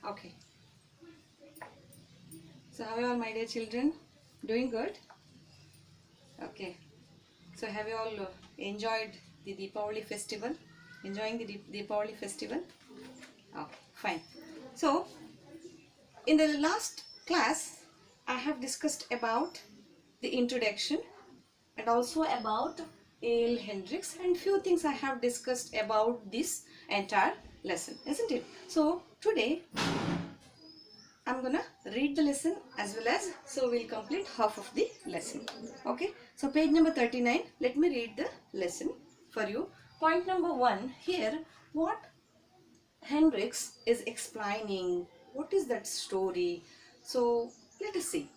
Okay. So how are you all, my dear children? Doing good? Okay. So have you all enjoyed the Deepavali festival? Enjoying the Deepavali festival? Okay, fine. So in the last class, I have discussed about the introduction and also about A.L. Hendricks, and few things I have discussed about this entire lesson, isn't it? So today I'm gonna read the lesson as well as, so we'll complete half of the lesson. Okay, so page number 39, let me read the lesson for you. Point number 1 here, what Hendricks is explaining, what is that story? So let us see.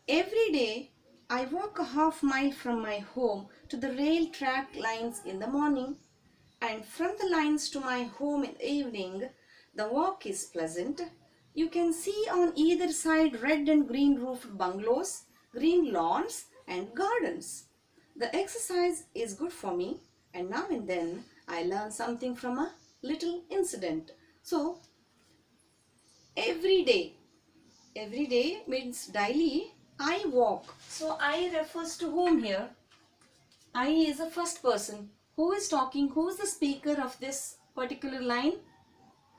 Every day I walk a half mile from my home to the rail track lines in the morning, and from the lines to my home in the evening. The walk is pleasant. You can see on either side red and green roofed bungalows, green lawns and gardens. The exercise is good for me, and now and then I learn something from a little incident. So every day means daily I walk. So I refers to whom here? I is a first person. Who is talking? Who is the speaker of this particular line?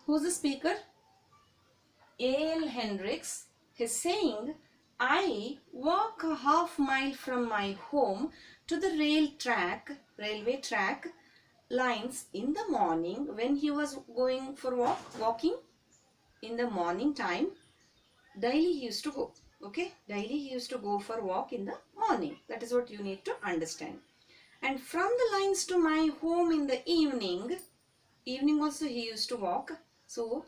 Who is the speaker? A.L. Hendricks is saying, I walk a half mile from my home to the railway track lines in the morning when he was going for walking in the morning time. Daily he used to go. Okay, daily he used to go for walk in the morning. That is what you need to understand. And from the lines to my home in the evening also he used to walk. So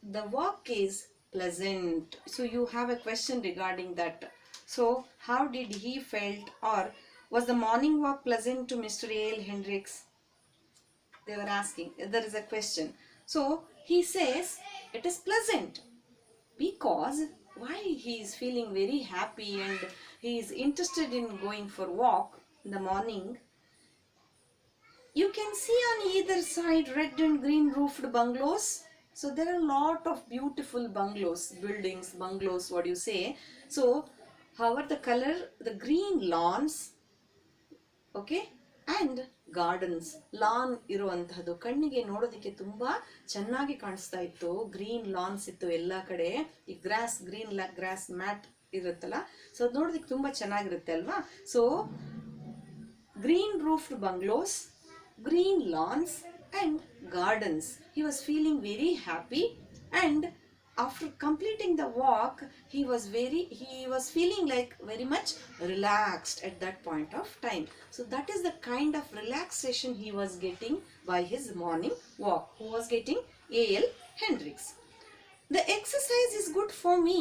the walk is pleasant. So you have a question regarding that. So how did he felt, or was the morning walk pleasant to Mr. A.L. Hendricks? They were asking. There is a question. So he says it is pleasant because why he is feeling very happy and he is interested in going for walk in the morning. You can see on either side red and green roofed bungalows. So there are a lot of beautiful bungalows, what do you say. So however the color, the green lawns, okay, and gardens. Lawn ಇರುವಂತಹದ್ದು ಕಣ್ಣಿಗೆ ನೋಡೋದಕ್ಕೆ ತುಂಬಾ ಚೆನ್ನಾಗಿ ಕಾಣಿಸ್ತಾ ಇತ್ತು. Green lance ಇತ್ತು ಎಲ್ಲ ಕಡೆ. ಈ ಗ್ರಾಸ್ ಮ್ಯಾಟ್ ಇರುತ್ತಲ್ಲ, ಸೊ ಅದು ನೋಡೋದಕ್ಕೆ ತುಂಬಾ ಚೆನ್ನಾಗಿರುತ್ತೆ ಅಲ್ವಾ. So green roofed bungalows, green lawns and gardens. He was feeling very happy, and after completing the walk he was feeling like very much relaxed at that point of time. So that is the kind of relaxation he was getting by his morning walk. Who was getting? A.L. Hendricks. The exercise is good for me.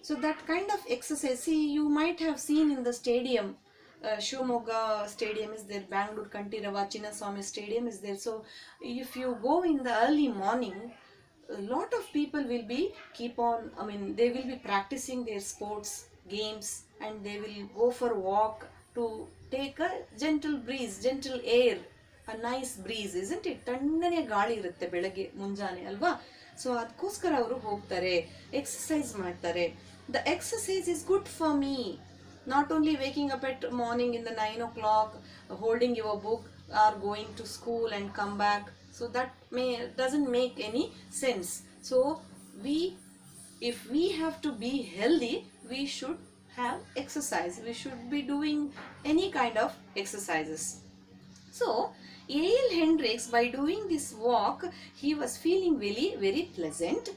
So that kind of exercise, see, you might have seen in the stadium, Shivamogga stadium is there, Bangalore Kantirava Chinnaswamy stadium is there. So if you go in the early morning, a lot of people will be they will be practicing their sports games, and they will go for a walk to take a gentle breeze, gentle air, a nice breeze, isn't it? ತಣ್ಣನೆ ಗಾಳಿ ಇರುತ್ತೆ ಬೆಳಗ್ಗೆ ಮುಂಜಾನೆ ಅಲ್ವಾ. So ಅದಕ್ಕೋಸ್ಕರ ಅವರು ಹೋಗ್ತಾರೆ, exercise ಮಾಡ್ತಾರೆ. The exercise is good for me. Not only waking up at morning in the 9 o'clock, holding your book, or going to school and come back. So that doesn't make any sense. So if we have to be healthy, we should have exercise. We should be doing any kind of exercises. So A.L. Hendricks, by doing this walk, he was feeling very, very pleasant,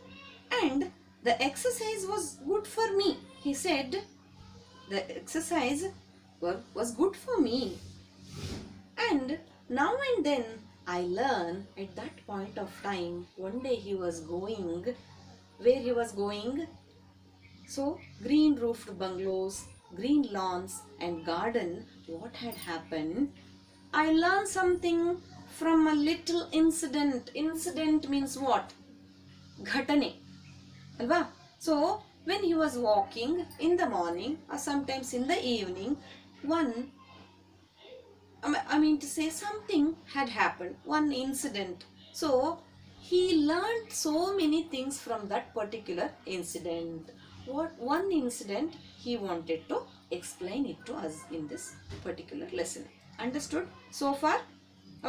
and the exercise was good for me. He said, the exercise was good for me, and now and then I learn. At that point of time, one day he was going, where he was going? So green roofed bungalows, green lawns and garden. What had happened? I learned something from a little incident. Incident means what? Ghatane, alva. So when he was walking in the morning or sometimes in the evening, something had happened, one incident. So he learned so many things from that particular incident. What one incident he wanted to explain it to us in this particular lesson. Understood so far?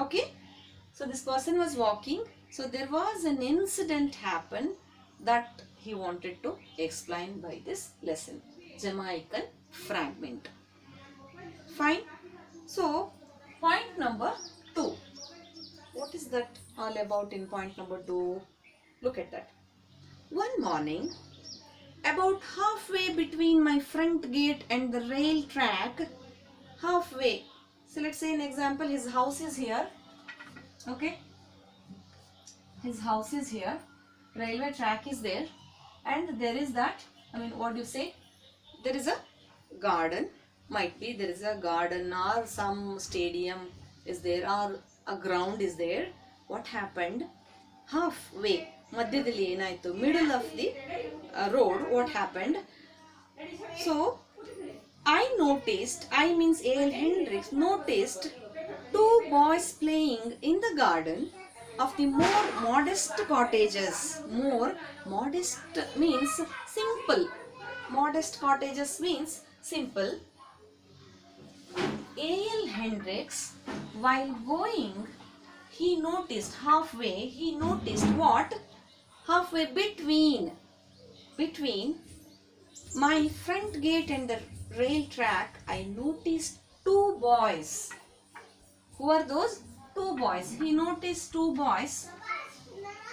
Okay. So this person was walking. So there was an incident happened that he wanted to explain by this lesson. Jamaican fragment. Fine. So point number 2. What is that all about in point number 2? Look at that. One morning, about halfway between my front gate and the rail track, halfway. So let's say an example, his house is here. Okay. His house is here. Railway track is there. And there is that, what do you say? There is a garden. Might be there is a garden or some stadium is there or a ground is there. What happened? Halfway, madhyadalli enaytu, middle of the road, what happened? So, I noticed, I means A.L. Hendricks noticed 2 boys playing in the garden of the more modest cottages. More modest means simple. Modest cottages means simple. A.L. Hendricks, while going, he noticed halfway, he noticed what? Halfway between my front gate and the rail track, I noticed 2 boys. Who are those? 2 boys. He noticed 2 boys.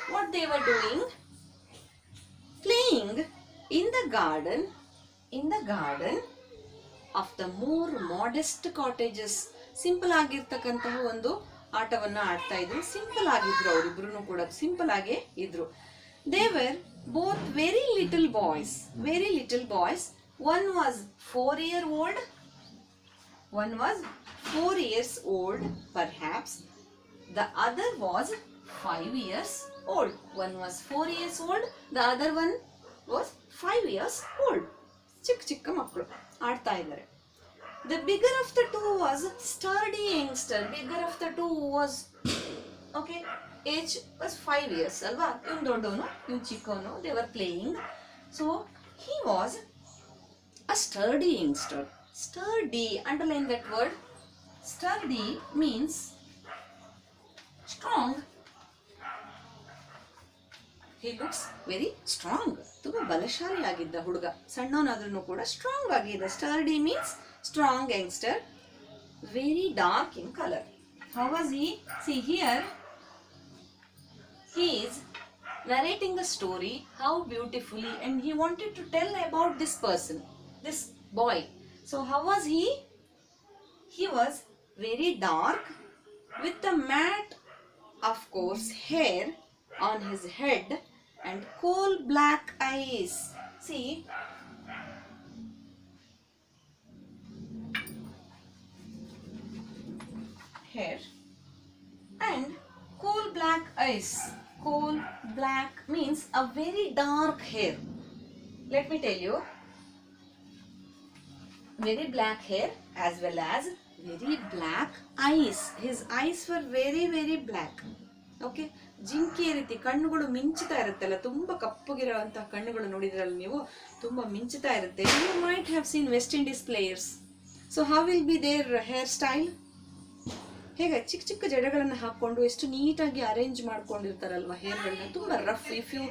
What they were doing? Playing in the garden of the more modest cottages. Simple ಆಗಿರ್ತಕ್ಕಂತಹ ಒಂದು ಆಟವನ್ನ ಆಡ್ತಾ ಇದ್ರು. Simple ಆಗಿದ್ರು ಅವರಿಬ್ರು ಕೂಡ simple ಆಗೇ ಇದ್ರು. They were both very little boys. One was 4-year-old. One was 4 years old perhaps. The other was 5 years old. One was 4 years old. The other one was 5 years old. ಚಿಕ್ಕ ಮಕ್ಕಳು ಆಡ್ತಾ ಇದ್ದಾರೆ. The bigger of the 2 was sturdy youngster. Bigger of the 2 was, okay, age was 5 years alva. ಇವನು ದೊಡ್ಡವನು, ಇವನು ಚಿಕ್ಕವನು. They were playing. So he was a sturdy youngster. Sturdy, underline that word. Sturdy means strong. He looks very strong. ತುಂಬಾ ಬಲಶಾಲಿ ಆಗಿದ್ದ ಹುಡುಗ. ಸಣ್ಣವನಾದ್ರೂ ಕೂಡ strong ಆಗಿದ್ದ. Sturdy means strong youngster. Very dark in color. How was he? See here, he is narrating the story how beautifully, and he wanted to tell about this person, this boy. So how was he? He was very dark with a mat, of course, hair on his head and coal black eyes. See, hair and coal black eyes. Coal black means a very dark hair. Let me tell you, very black hair as well as very black eyes. His eyes were very, very black. Okay, ಜಿಂಕೆ ರೀತಿ ಕಣ್ಣುಗಳು ಮಿಂಚುತ್ತಾ ಇರುತ್ತಲ್ಲ, ತುಂಬಾ ಕಪ್ಪಗಿರುವಂತಹ ಕಣ್ಣುಗಳು ನೋಡಿದ್ರಲ್ಲ ನೀವು, ತುಂಬಾ ಮಿಂಚುತ್ತಾ ಇರುತ್ತೆ. You might have seen West Indies players. So how will be their hairstyle? ಹೇಗೆ ಚಿಕ್ಕ ಚಿಕ್ಕ ಜಡೆಗಳನ್ನು ಹಾಕೊಂಡು ಎಷ್ಟು ನೀಟಾಗಿ ಅರೇಂಜ್ ಮಾಡ್ಕೊಂಡಿರ್ತಾರಲ್ವಾ ಹೇರ್ಗಳನ್ನ, ತುಂಬಾ rough. If you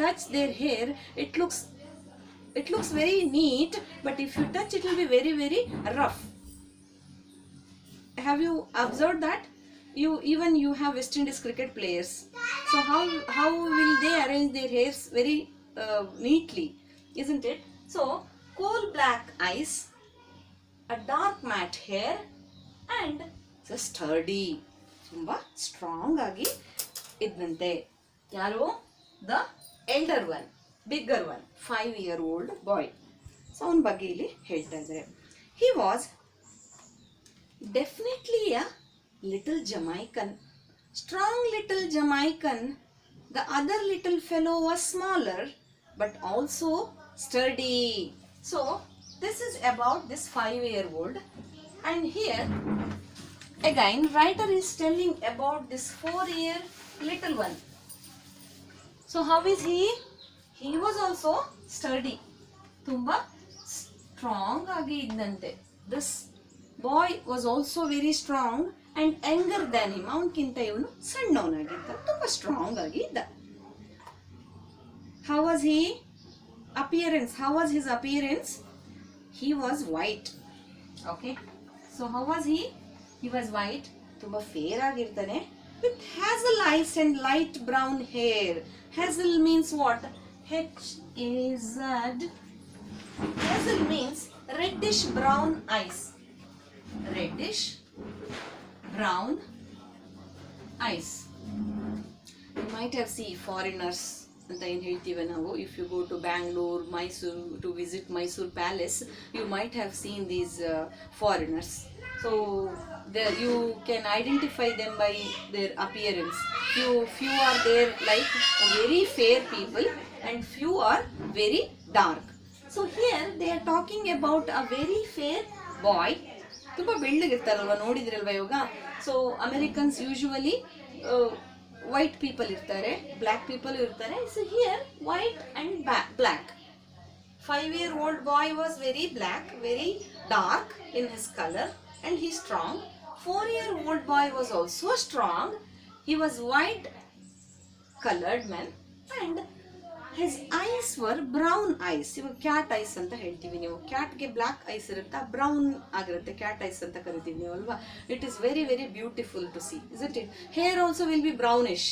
touch their hair, it looks very neat, but if you touch it will be very, very rough. Have you observed that? You have West Indies cricket players. So how will they arrange their hairs very neatly, isn't it? So coal black eyes, a dark matte hair, and so sturdy, ತುಂಬಾ strong ಆಗಿ ಇದ್ದಂತೆ. ಯಾರು? The elder one, bigger one, 5-year-old boy. So ಅವನ ಬಗ್ಗೆ ಇಲ್ಲಿ ಹೇಳ್ತಾ ಇದ್ದಾರೆ. He was definitely a little Jamaican, strong little Jamaican. The other little fellow was smaller but also sturdy. So this is about this 5-year-old, and here again writer is telling about this 4-year little one. So how is he? He was also sturdy. Tumba strong agi iddante. This boy was also very strong and younger than him. Avankinta ivanu sannavnagidda, tumba strong agi idda. How was he? Appearance. How was his appearance? He was white. Okay. So how was he? He was white. Tumba fair agirtane with hazel eyes and light brown hair. Hazel means what? H-A-Z. Hazel means reddish brown eyes. Reddish brown eyes. You might have seen foreigners ಅಂತ ಏನು ಹೇಳ್ತೀವಿ ನಾವು. If you go to Bangalore, Mysore to visit Mysore Palace, you might have seen these foreigners. So you can identify them by their appearance. Few are there like very fair people and few are very dark. So here they are talking about a very fair boy. ತುಂಬಾ ಬೆಳ್ಳಗಿರ್ತಾರಲ್ವಾ, ನೋಡಿದ್ರಲ್ವಾ ಇವಾಗ. So Americans usually white people irtare, black people irtare. So here white and black. 5-year-old boy was very black, very dark in his color and he's strong. 4-year-old boy was also strong. He was white colored man and his eyes were brown eyes. Ivaga cat eyes anta heltivi ನೀವು. Cat ge black eyes irutta, brown ಆಗಿರುತ್ತೆ, cat eyes anta ಕರಿತೀವಿ ನೀವು ಅಲ್ವಾ. It is very very beautiful to see, isn't it? Hair also will be brownish.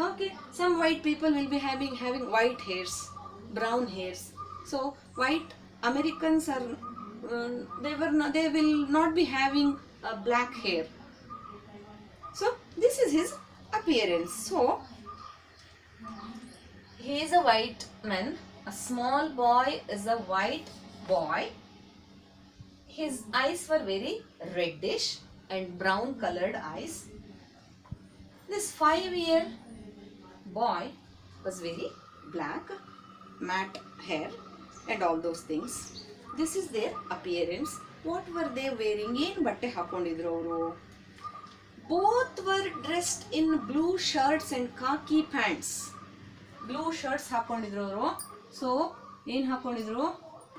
Okay, some white people will be having white hairs, brown hairs. So white Americans are they will not be having a black hair. So this is his appearance. So he is a white man. A small boy is a white boy. His eyes were very reddish and brown colored eyes. This 5-year boy was very black, matte hair and all those things. This is their appearance. What were they wearing? ಏನು ಬಟ್ಟೆ ಹಾಕೊಂಡಿದ್ರು ಅವರು? Both were dressed in blue shirts and khaki pants. Blue shirts ಹಾಕೊಂಡಿದ್ರು ಅವರು. So ಏನು ಹಾಕೊಂಡಿದ್ರು?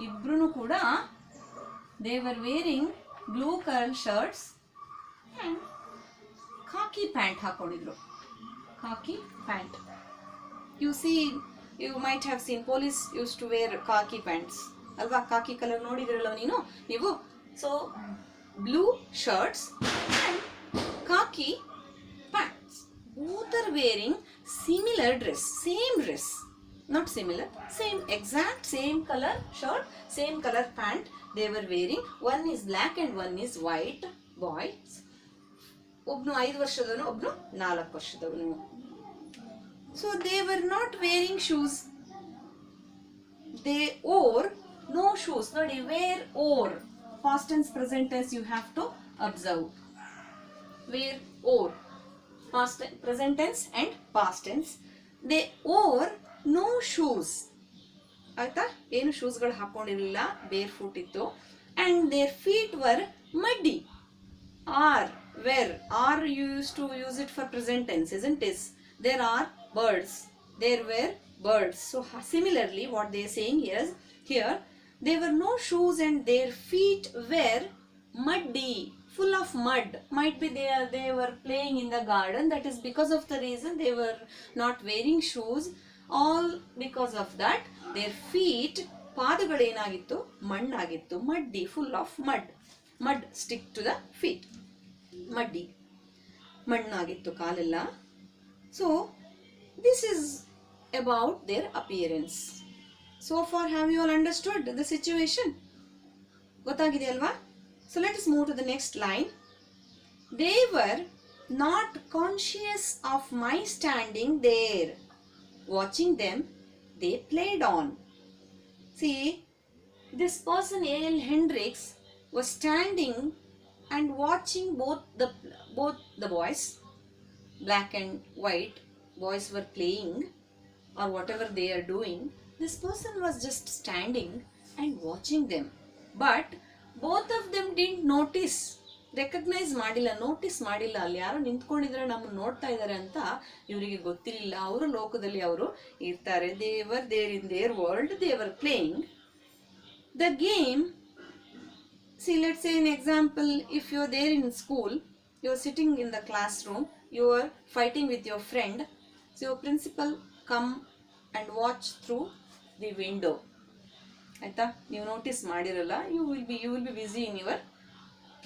ಇಬ್ರು ಕೂಡ they were wearing blue colour shirts and khaki pant ಹಾಕೊಂಡಿದ್ರು. Khaki pant. You might have seen police use to wear khaki pants ಅಲ್ವಾ? Khaki colour ನೋಡಿದ್ರಲ್ಲ ನೀವು. So blue shirts and khaki pants. Both are wearing similar dress, same dress, not similar, same exact same color shirt, same color pant they were wearing. One is black and one is white boys. ಒಬ್ನು 5 ವರ್ಷದವನು, ಒಬ್ನು 4 ವರ್ಷದವನು. So they were not wearing shoes. They wore no shoes. ನೋಡಿ, wear or past tense present tense you have to observe. Wear or present tense and past tense. They wore no shoes. ಆಯ್ತಾ? ಏನು ಶೂಸ್ಗಳು ಹಾಕೊಂಡಿರಲಿಲ್ಲ, ಬೇರ್ foot ಇತ್ತು. And their feet were muddy. Are you used to use it for present tense, isn't it? There are birds. There were birds. So similarly what they are saying here there were no shoes and their feet were muddy, full of mud. Might be they were playing in the garden. That is because of the reason they were not wearing shoes. All because of that their feet, ಪಾದಗಳು ಏನಾಗಿತ್ತು? ಮಣ್ಣಾಗಿತ್ತು. muddy, full of mud stick to the feet. muddy, ಮಣ್ಣಾಗಿತ್ತು ಕಾಲೆಲ್ಲ. So this is about their appearance. So far have you all understood the situation? ಗೊತ್ತಾಗಿದೆ ಅಲ್ವಾ? So let us move to the next line. They were not conscious of my standing there. Watching them, they played on. See, this person A.L. Hendricks was standing and watching both the boys, black and white boys were playing or whatever they are doing. This person was just standing and watching them. But both of them didn't notice recognise ಮಾಡಿಲ್ಲ, notice ಮಾಡಿಲ್ಲ. ಅಲ್ಲಿ ಯಾರೋ ನಿಂತ್ಕೊಂಡಿದ್ದಾರೆ, ನಮ್ಮನ್ನು ನೋಡ್ತಾ ಇದ್ದಾರೆ ಅಂತ ಇವರಿಗೆ ಗೊತ್ತಿರಲಿಲ್ಲ. ಅವರ ಲೋಕದಲ್ಲಿ ಅವರು ಇರ್ತಾರೆ. ದೇವರ್ ದೇರ್ ಇನ್ ದೇರ್ ವರ್ಲ್ಡ್, ದೇವರ್ playing the game. See, let's say an example, if you're there in school, you're sitting in the classroom, you're fighting with your friend, so your principal come and watch through the window. ಆಯ್ತಾ, ನೀವು notice ಮಾಡಿರಲ್ಲ, you will be busy in your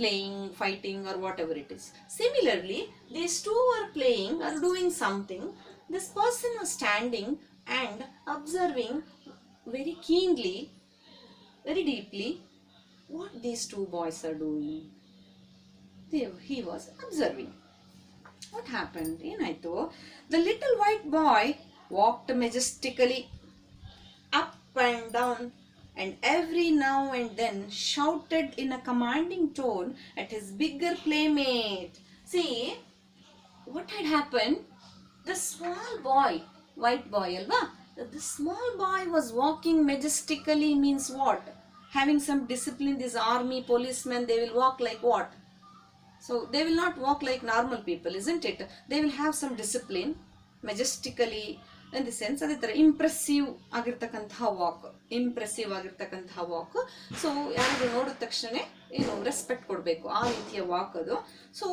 playing, fighting or whatever it is. Similarly, these two are playing or doing something. This person was standing and observing very keenly, very deeply what these two boys are doing. He was observing. What happened? Enaito, the little white boy walked majestically up and down, and every now and then shouted in a commanding tone at his bigger playmate. See, what had happened? The small boy, white boy, alva? The small boy was walking majestically means what? Having some discipline. This army, policemen, they will walk like what? So they will not walk like normal people, isn't it? They will have some discipline, majestically, in the sense ಅದೇ ಥರ impressive ಆಗಿರ್ತಕ್ಕಂತಹ walk, impressive ಆಗಿರ್ತಕ್ಕಂತಹ walk. So ಯಾರಾದರೂ ನೋಡಿದ ತಕ್ಷಣ ಏನು respect ಕೊಡಬೇಕು, ಆ ರೀತಿಯ ವಾಕ್ ಅದು. So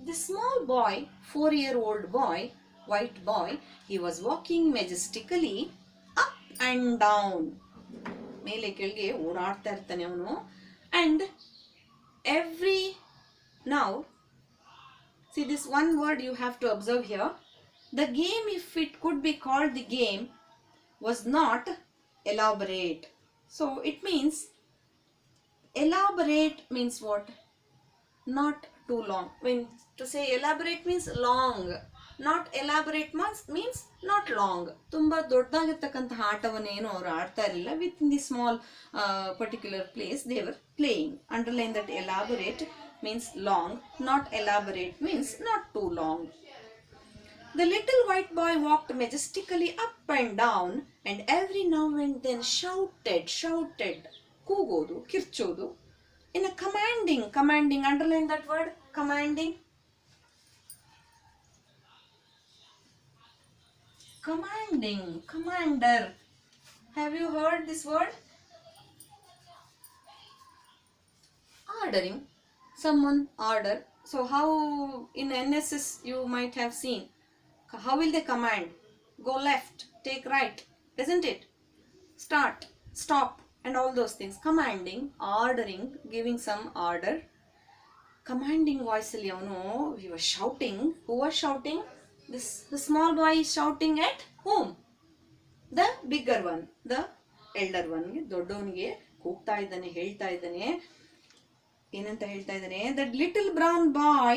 the small boy, 4-year-old boy, white boy, he was walking majestically up and down, ಮೇಲೆ ಕೆಳಗೆ ಓಡಾಡ್ತಾ ಇರ್ತಾನೆ ಅವನು. And every now, see this one word you have to observe here. The game, if it could be called the game, was not elaborate. So it means, elaborate means what? Not too long. When to say elaborate means long, not elaborate means not long. ತುಂಬಾ ದೊಡ್ಡದಾಗಿರ್ತಕ್ಕಂತಹ ಆಟವನ್ನೇನು ಅವರು ಆಡ್ತಾ ಇರಲಿಲ್ಲ. With in the small particular place they were playing. Underline that elaborate means long, not elaborate means not too long. The little white boy walked majestically up and down, and every now and then shouted, ಕೂಗೋದು, ಕಿರ್ಚೋದು, in a commanding, underline that word, commanding, commander. Have you heard this word? Ordering. Someone order. So how in NSS you might have seen, how will they command? Go left, take right, isn't it? Start, stop, and all those things. Commanding, ordering, giving some order. Commanding voice alli avanu, he was shouting. Who was shouting? The small boy is shouting at whom? The bigger one, the elder one. ದೊಡ್ಡವನಿಗೆ ಕೂಗ್ತಾ ಇದ್ದಾನೆ, ಹೇಳ್ತಾ ಇದ್ದಾನೆ. ಏನಂತ ಹೇಳ್ತಾ ಇದ್ದಾನೆ? That little brown boy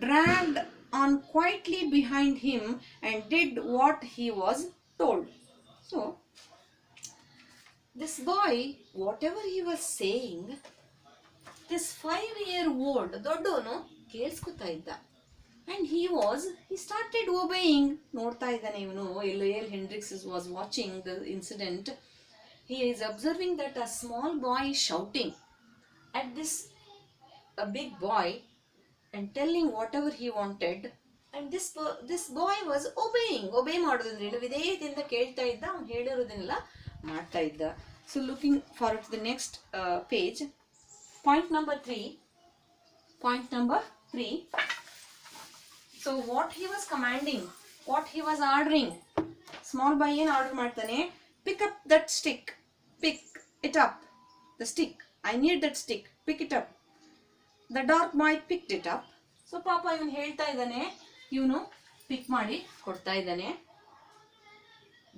dragged on quietly behind him and did what he was told. So this boy, whatever he was saying, this 5-year-old ದೊಡ್ಡವನು ಕೇಳಿಸ್ಕೊತಾ ಇದ್ದ. And he started obeying. ನೋಡ್ತಾ ಇದ್ದಾನೆ ಇವನು. L.A.L. Hendricks was watching the incident. He is observing that a small boy is shouting at a big boy and telling whatever he wanted, and this boy was obeying. Obey ಮಾಡೋದಂದ್ರೆ ವಿಧೇಯತೆಯಿಂದ ಕೇಳ್ತಾ ಇದ್ದ, ಅವನು ಹೇಳಿರೋದನ್ನೆಲ್ಲ ಮಾಡ್ತಾ ಇದ್ದ. So looking forward to the next page, point number 3. So what he was commanding, what he was ordering, small boy ಏನು order ಮಾಡ್ತಾನೆ? Pick up that stick, pick it up, the stick, I need that stick, pick it up. The dark boy picked it up. So ಪಾಪ ಇವನು ಹೇಳ್ತಾ ಇದ್ದಾನೆ, ಇವನು ಪಿಕ್ ಮಾಡಿ ಕೊಡ್ತಾ ಇದ್ದಾನೆ.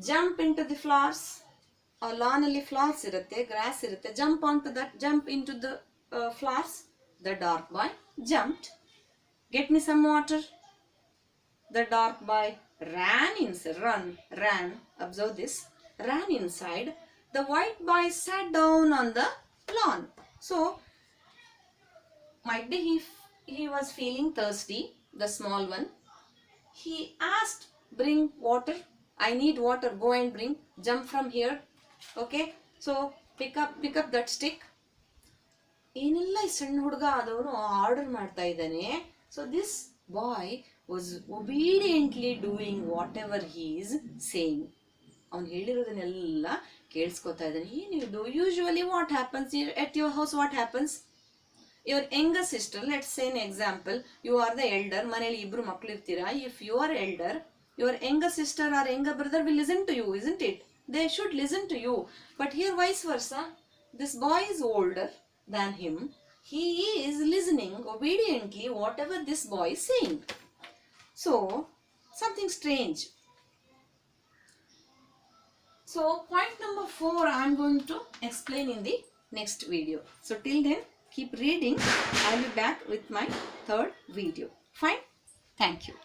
Jump into the flowers. ಆ lawn ಅಲ್ಲಿ flowers ಇರುತ್ತೆ, grass ಇರುತ್ತೆ. Jump into the flowers. The dark boy jumped. Get me some water. The dark boy ran inside. Ran. Observe this. Ran inside. The white boy sat down on the lawn. So might be he was feeling thirsty, the small one. He asked, bring water, I need water, go and bring. Jump from here. Okay, so pick up that stick. ಏನೆಲ್ಲ ಈ ಸಣ್ಣ ಹುಡುಗ ಆದವನು order ಮಾಡ್ತಾ ಇದ್ದಾನೆ. So this boy was obediently doing whatever he is saying. ಅವ್ನು ಹೇಳಿರೋದನ್ನೆಲ್ಲ ಕೇಳಿಸ್ಕೊತಾ ಇದ್ದಾನೆ. ಏನಿದು usually what happens at your house, what happens, your younger sister, let's say an example, you are the elder, ಮನೇಲಿ ಇಬ್ರು ಮಕ್ಳು ಇರ್ತೀರಾ. If you are elder, your younger sister or younger brother will listen to you, isn't it? They should listen to you. But here vice versa, this boy is older than him. He is listening obediently whatever this boy is saying. So something strange. So point number 4 I am going to explain in the next video. So till then keep reading. I will be back with my third video. Fine? Thank you.